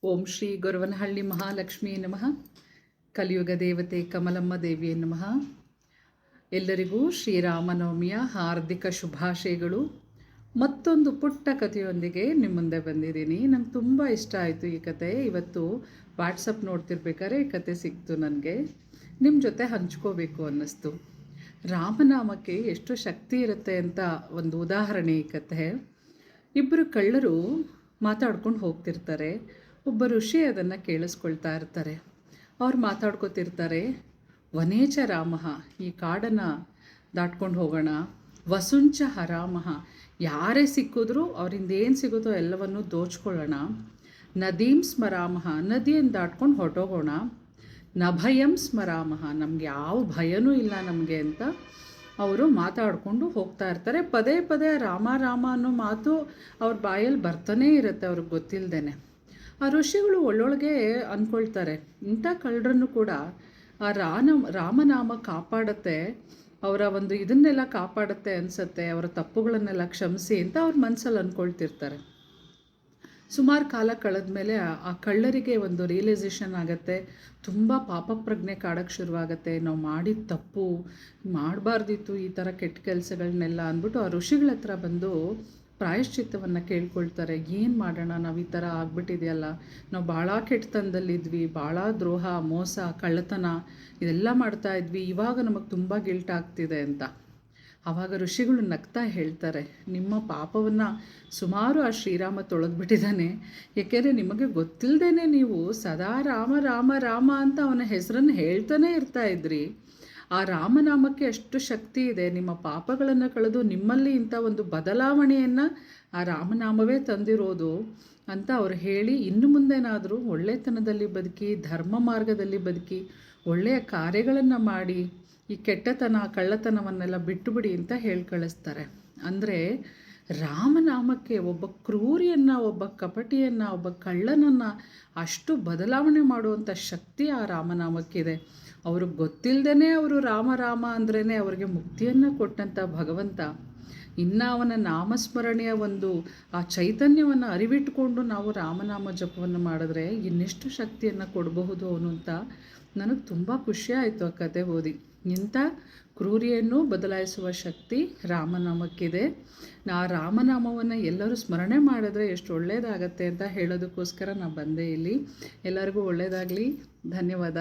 ಓಂ ಶ್ರೀ ಗೊರವನಹಳ್ಳಿ ಮಹಾಲಕ್ಷ್ಮೀ ನಮಃ. ಕಲಿಯುಗ ದೇವತೆ ಕಮಲಮ್ಮ ದೇವಿಯ ನಮಃ. ಎಲ್ಲರಿಗೂ ಶ್ರೀರಾಮನವಮಿಯ ಹಾರ್ದಿಕ ಶುಭಾಶಯಗಳು. ಮತ್ತೊಂದು ಪುಟ್ಟ ಕಥೆಯೊಂದಿಗೆ ನಿಮ್ಮ ಮುಂದೆ ಬಂದಿದ್ದೀನಿ. ನಂಗೆ ತುಂಬ ಇಷ್ಟ ಆಯಿತು ಈ ಕತೆ. ಇವತ್ತು ವಾಟ್ಸಪ್ ನೋಡ್ತಿರ್ಬೇಕಾದ್ರೆ ಈ ಕತೆ ಸಿಕ್ತು ನನಗೆ, ನಿಮ್ಮ ಜೊತೆ ಹಂಚ್ಕೋಬೇಕು ಅನ್ನಿಸ್ತು. ರಾಮನಾಮಕ್ಕೆ ಎಷ್ಟು ಶಕ್ತಿ ಇರುತ್ತೆ ಅಂತ ಒಂದು ಉದಾಹರಣೆ ಈ ಕಥೆ. ಇಬ್ಬರು ಕಳ್ಳರು ಮಾತಾಡ್ಕೊಂಡು ಹೋಗ್ತಿರ್ತಾರೆ. ಒಬ್ಬ ಋಷಿ ಅದನ್ನು ಕೇಳಿಸ್ಕೊಳ್ತಾ ಇರ್ತಾರೆ. ಅವ್ರು ಮಾತಾಡ್ಕೋತಿರ್ತಾರೆ, ವನೇಚ ರಾಮಃ, ಈ ಕಾಡನ್ನು ದಾಟ್ಕೊಂಡು ಹೋಗೋಣ. ವಸುಂಚ ಹರಾಮಃ, ಯಾರೇ ಸಿಕ್ಕಿದ್ರೂ ಅವರಿಂದ ಏನು ಸಿಗುತ್ತೋ ಎಲ್ಲವನ್ನು ದೋಚ್ಕೊಳ್ಳೋಣ. ನದೀಂ ಸ್ಮರಾಮಃ, ನದಿಯನ್ನು ದಾಟ್ಕೊಂಡು ಹೊರಟೋಗೋಣ. ನಭಯಂ ಸ್ಮರಾಮಃ, ನಮ್ಗೆ ಯಾವ ಭಯನೂ ಇಲ್ಲ ನಮಗೆ ಅಂತ ಅವರು ಮಾತಾಡಿಕೊಂಡು ಹೋಗ್ತಾ ಇರ್ತಾರೆ. ಪದೇ ಪದೇ ರಾಮ ರಾಮ ಅನ್ನೋ ಮಾತು ಅವ್ರ ಬಾಯಲ್ಲಿ ಬರ್ತಾನೇ ಇರುತ್ತೆ ಅವ್ರಿಗೆ ಗೊತ್ತಿಲ್ಲದೇನೆ. ಆ ಋಷಿಗಳು ಒಳ್ಳೊಳಗೆ ಅಂದ್ಕೊಳ್ತಾರೆ, ಇಂಥ ಕಳ್ಳರನ್ನು ಕೂಡ ಆ ರಾಮನಾಮ ಕಾಪಾಡುತ್ತೆ, ಅವರ ಒಂದು ಇದನ್ನೆಲ್ಲ ಕಾಪಾಡುತ್ತೆ ಅನಿಸುತ್ತೆ, ಅವರ ತಪ್ಪುಗಳನ್ನೆಲ್ಲ ಕ್ಷಮಿಸಿ ಅಂತ ಅವ್ರ ಮನಸ್ಸಲ್ಲಿ ಅಂದ್ಕೊಳ್ತಿರ್ತಾರೆ. ಸುಮಾರು ಕಾಲ ಕಳೆದ ಮೇಲೆ ಆ ಕಳ್ಳರಿಗೆ ಒಂದು ರಿಯಲೈಸೇಷನ್ ಆಗುತ್ತೆ. ತುಂಬ ಪಾಪ ಪ್ರಜ್ಞೆ ಕಾಡೋಕ್ಕೆ ಶುರುವಾಗುತ್ತೆ. ನಾವು ಮಾಡಿದ ತಪ್ಪು, ಮಾಡಬಾರ್ದಿತ್ತು ಈ ಥರ ಕೆಟ್ಟ ಕೆಲಸಗಳನ್ನೆಲ್ಲ ಅಂದ್ಬಿಟ್ಟು ಆ ಋಷಿಗಳ ಹತ್ರ ಬಂದು ಪ್ರಾಯಶ್ಚಿತ್ತವನ್ನು ಕೇಳ್ಕೊಳ್ತಾರೆ. ಏನು ಮಾಡೋಣ, ನಾವು ಈ ಥರ ಆಗ್ಬಿಟ್ಟಿದೆಯಲ್ಲ, ನಾವು ಭಾಳ ಕೆಟ್ಟತನದಲ್ಲಿದ್ವಿ, ಭಾಳ ದ್ರೋಹ, ಮೋಸ, ಕಳ್ಳತನ ಇದೆಲ್ಲ ಮಾಡ್ತಾಯಿದ್ವಿ, ಇವಾಗ ನಮಗೆ ತುಂಬ ಗಿಲ್ಟ್ ಆಗ್ತಿದೆ ಅಂತ. ಆವಾಗ ಋಷಿಗಳು ನಗ್ತಾ ಹೇಳ್ತಾರೆ, ನಿಮ್ಮ ಪಾಪವನ್ನು ಸುಮಾರು ಆ ಶ್ರೀರಾಮ ತೊಳೆದ್ಬಿಟ್ಟಿದ್ದಾನೆ. ಏಕೆಂದರೆ ನಿಮಗೆ ಗೊತ್ತಿಲ್ಲದೇ ನೀವು ಸದಾ ರಾಮ ರಾಮ ರಾಮ ಅಂತ ಅವನ ಹೆಸರನ್ನು ಹೇಳ್ತಾನೆ ಇರ್ತಾಯಿದ್ರಿ. ಆ ರಾಮನಾಮಕ್ಕೆ ಅಷ್ಟು ಶಕ್ತಿ ಇದೆ. ನಿಮ್ಮ ಪಾಪಗಳನ್ನು ಕಳೆದು ನಿಮ್ಮಲ್ಲಿ ಇಂಥ ಒಂದು ಬದಲಾವಣೆಯನ್ನು ಆ ರಾಮನಾಮವೇ ತಂದಿರೋದು ಅಂತ ಅವ್ರು ಹೇಳಿ, ಇನ್ನು ಮುಂದೇನಾದರೂ ಒಳ್ಳೆತನದಲ್ಲಿ ಬದುಕಿ, ಧರ್ಮ ಮಾರ್ಗದಲ್ಲಿ ಬದುಕಿ, ಒಳ್ಳೆಯ ಕಾರ್ಯಗಳನ್ನು ಮಾಡಿ, ಈ ಕೆಟ್ಟತನ ಕಳ್ಳತನವನ್ನೆಲ್ಲ ಬಿಟ್ಟುಬಿಡಿ ಅಂತ ಹೇಳಿ ಕಳಿಸ್ತಾರೆ. ಅಂದರೆ ರಾಮನಾಮಕ್ಕೆ ಒಬ್ಬ ಕ್ರೂರಿಯನ್ನು, ಒಬ್ಬ ಕಪಟಿಯನ್ನು, ಒಬ್ಬ ಕಳ್ಳನನ್ನು ಅಷ್ಟು ಬದಲಾವಣೆ ಮಾಡುವಂಥ ಶಕ್ತಿ ಆ ರಾಮನಾಮಕ್ಕಿದೆ. ಅವ್ರಿಗೆ ಗೊತ್ತಿಲ್ಲದೇ ಅವರು ರಾಮ ರಾಮ ಅಂದ್ರೇ ಅವ್ರಿಗೆ ಮುಕ್ತಿಯನ್ನು ಕೊಟ್ಟಂಥ ಭಗವಂತ, ಇನ್ನು ಅವನ ನಾಮಸ್ಮರಣೆಯ ಒಂದು ಆ ಚೈತನ್ಯವನ್ನು ಅರಿವಿಟ್ಟುಕೊಂಡು ನಾವು ರಾಮನಾಮ ಜಪವನ್ನು ಮಾಡಿದ್ರೆ ಇನ್ನೆಷ್ಟು ಶಕ್ತಿಯನ್ನು ಕೊಡಬಹುದು ಅವನು ಅಂತ ನನಗೆ ತುಂಬ ಖುಷಿಯಾಯಿತು ಆ ಕತೆ ಓದಿ. ಇಂಥ ಕ್ರೂರಿಯನ್ನು ಬದಲಾಯಿಸುವ ಶಕ್ತಿ ರಾಮನಾಮಕ್ಕಿದೆ. ಆ ರಾಮನಾಮವನ್ನು ಎಲ್ಲರೂ ಸ್ಮರಣೆ ಮಾಡಿದ್ರೆ ಎಷ್ಟು ಒಳ್ಳೆಯದಾಗತ್ತೆ ಅಂತ ಹೇಳೋದಕ್ಕೋಸ್ಕರ ನಾನು ಬಂದೆ ಇಲ್ಲಿ. ಎಲ್ಲರಿಗೂ ಒಳ್ಳೆಯದಾಗಲಿ. ಧನ್ಯವಾದ.